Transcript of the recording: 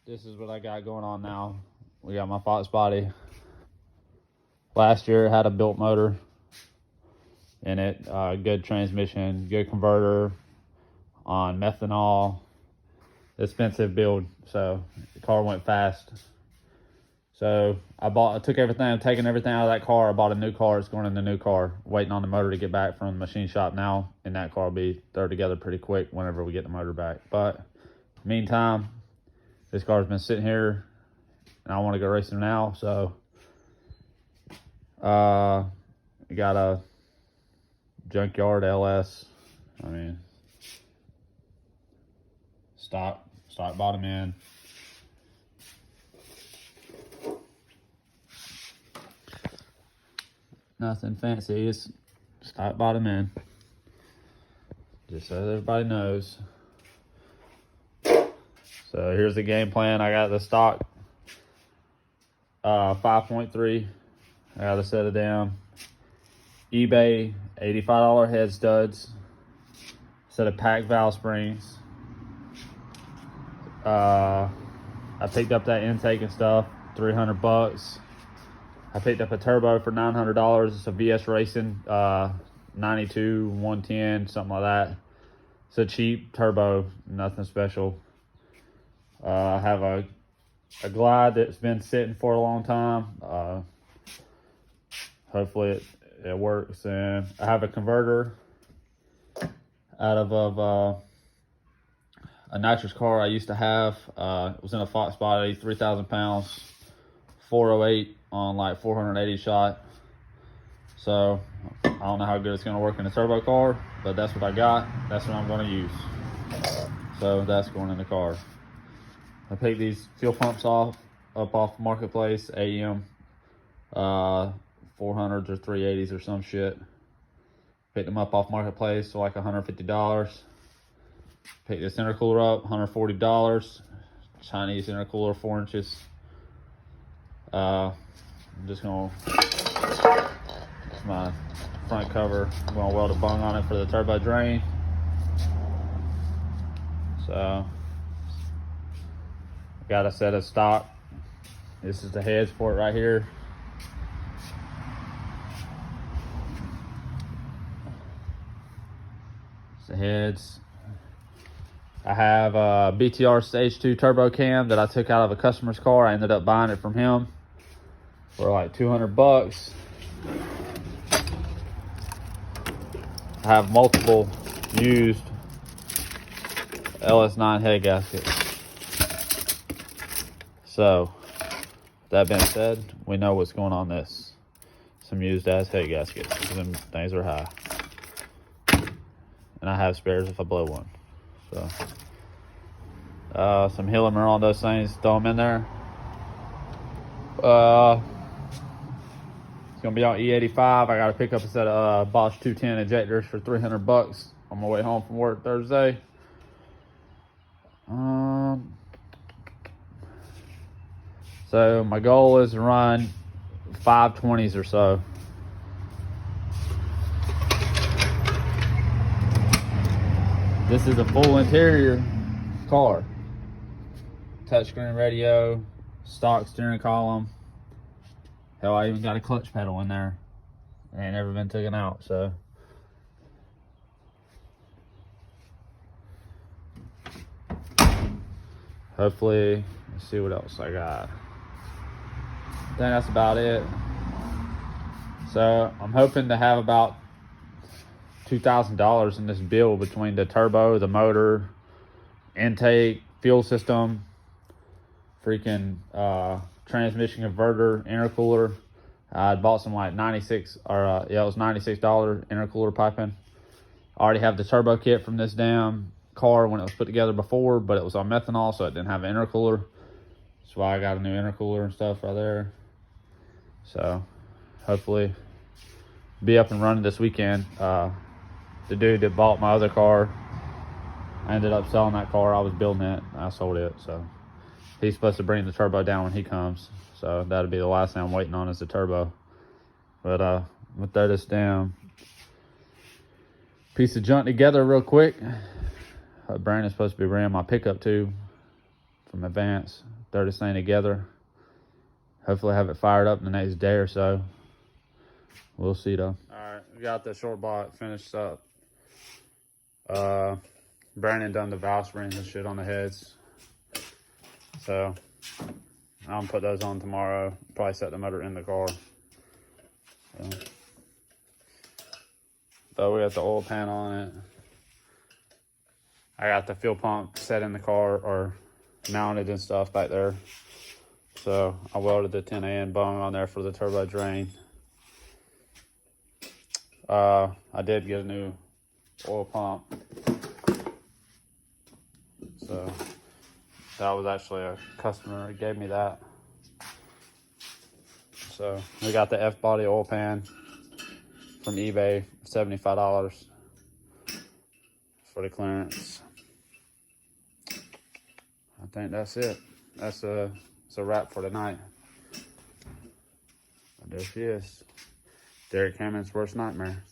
This is what I got going on now. We got my foxbody. Last year had a built motor in it, good transmission, good converter on methanol. Expensive build, so the car went fast. So I took everything, I'm taking everything out of that car. I bought a new car. It's going in the new car, waiting on the motor to get back from the machine shop now, and that car will be thrown together pretty quick whenever we get the motor back. But meantime, this car's been sitting here and I want to go racing now. So I got a junkyard LS. I mean, stock bottom end. Nothing fancy, it's stock bottom end. Just so everybody knows. So here's the game plan. I got the stock 5.3. I got a set of them eBay $85 head studs, set of pack valve springs. I picked up that intake and stuff, $300. I picked up a turbo for $900. It's a VS Racing 92 110, something like that. It's a cheap turbo, nothing special. I have a glide that's been sitting for a long time. Hopefully it works. And I have a converter out of a nitrous car I used to have. It was in a foxbody, 3,000 pounds, 408 on like 480 shot. So I don't know how good it's gonna work in a turbo car, but that's what I got. That's what I'm gonna use. So that's going in the car. I picked these fuel pumps up off Marketplace, AM 400s or 380s or some shit. Picked them up off Marketplace for like $150. Picked this intercooler up, $140. Chinese intercooler, 4 inches. I'm just gonna, it's my front cover. I'm gonna weld a bung on it for the turbo drain. So got a set of stock. This is the heads for it right here. It's the heads. I have a BTR Stage 2 turbo cam that I took out of a customer's car. I ended up buying it from him for like $200. I have multiple used LS9 head gaskets. So, that being said, we know what's going on this. Some used ass head gaskets. Them things are high. And I have spares if I blow one. So, some Hillemer on those things, throw them in there. It's gonna be on E85. I gotta pick up a set of Bosch 210 injectors for $300 on my way home from work Thursday. So my goal is to run 520s or so. This is a full interior car. Touchscreen radio, stock steering column. Hell, I even got a clutch pedal in there. It ain't never been taken out, so. Hopefully, let's see what else I got. I think that's about it. So I'm hoping to have about $2,000 in this bill between the turbo, the motor, intake, fuel system, freaking transmission converter, intercooler. I bought some like 96 or it was $96 intercooler piping. I already have the turbo kit from this damn car when it was put together before, but it was on methanol, so it didn't have an intercooler. That's why I got a new intercooler and stuff right there. So hopefully be up and running this weekend. The dude that bought my other car, I ended up selling that car. I was building it, I sold it. So he's supposed to bring the turbo down when he comes. So that'll be the last thing I'm waiting on is the turbo. But I'm gonna throw this damn piece of junk together real quick. Brandon's supposed to be bringing my pickup too from Advance. Throw this thing together. Hopefully have it fired up in the next day or so. We'll see though. Alright, we got the short block finished up. Brandon done the valve springs and shit on the heads. So I'm gonna put those on tomorrow. Probably set the motor in the car. So. But we got the oil pan on it. I got the fuel pump set in the car or mounted and stuff back there. So I welded the 10AN bung on there for the turbo drain. I did get a new oil pump. So that was actually a customer who gave me that. So we got the F-body oil pan from eBay, $75 for the clearance. I think that's it. That's a wrap for tonight. There she is. Derek Hammond's worst nightmare.